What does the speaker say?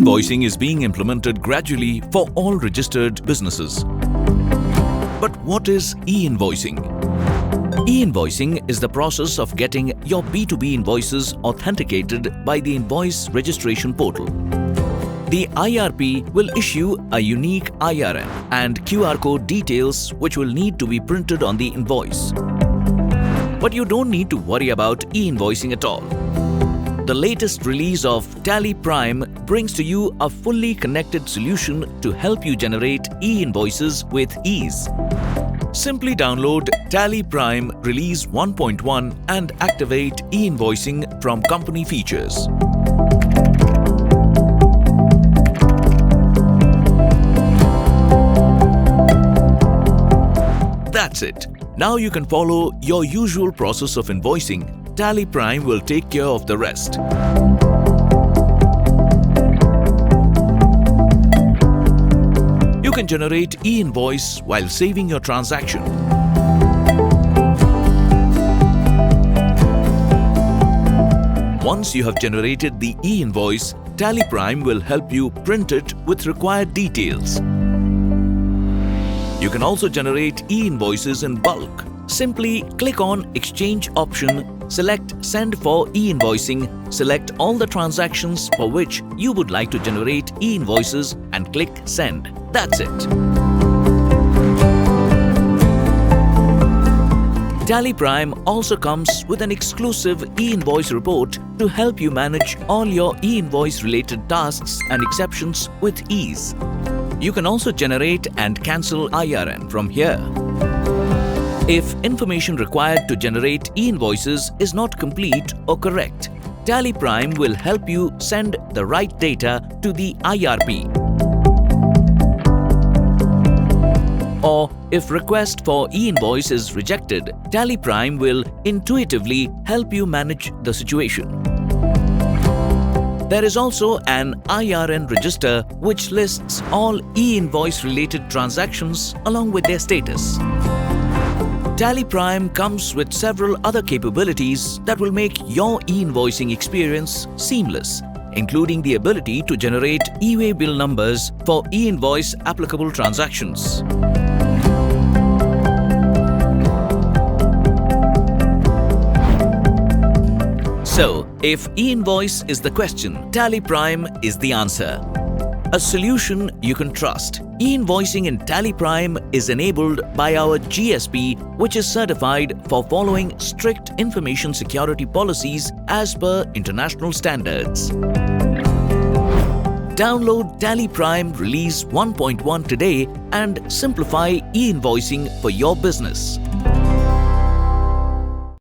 E-invoicing is being implemented gradually for all registered businesses. But what is e-invoicing? E-invoicing is the process of getting your B2B invoices authenticated by the Invoice Registration Portal. The IRP will issue a unique IRN and QR code details which will need to be printed on the invoice. But you don't need to worry about e-invoicing at all. The latest release of Tally Prime brings to you a fully connected solution to help you generate e-invoices with ease. Simply download Tally Prime Release 1.1 and activate e-invoicing from company features. That's it. Now you can follow your usual process of invoicing. Tally Prime will take care of the rest. You can generate e-invoice while saving your transaction. Once you have generated the e-invoice, Tally Prime will help you print it with required details. You can also generate e-invoices in bulk. Simply click on Exchange option, select Send for e-invoicing, select all the transactions for which you would like to generate e-invoices and click Send. That's it. Tally Prime also comes with an exclusive e-invoice report to help you manage all your e-invoice related tasks and exceptions with ease. You can also generate and cancel IRN from here. If information required to generate e-invoices is not complete or correct, Tally Prime will help you send the right data to the IRP. Or if request for e-invoice is rejected, Tally Prime will intuitively help you manage the situation. There is also an IRN register which lists all e-invoice related transactions along with their status. Tally Prime comes with several other capabilities that will make your e-invoicing experience seamless, including the ability to generate e-way bill numbers for e-invoice applicable transactions. So, if e-invoice is the question, Tally Prime is the answer. A solution you can trust. E-invoicing in Tally Prime is enabled by our GSP, which is certified for following strict information security policies as per international standards. Download Tally Prime Release 1.1 today and simplify e-invoicing for your business.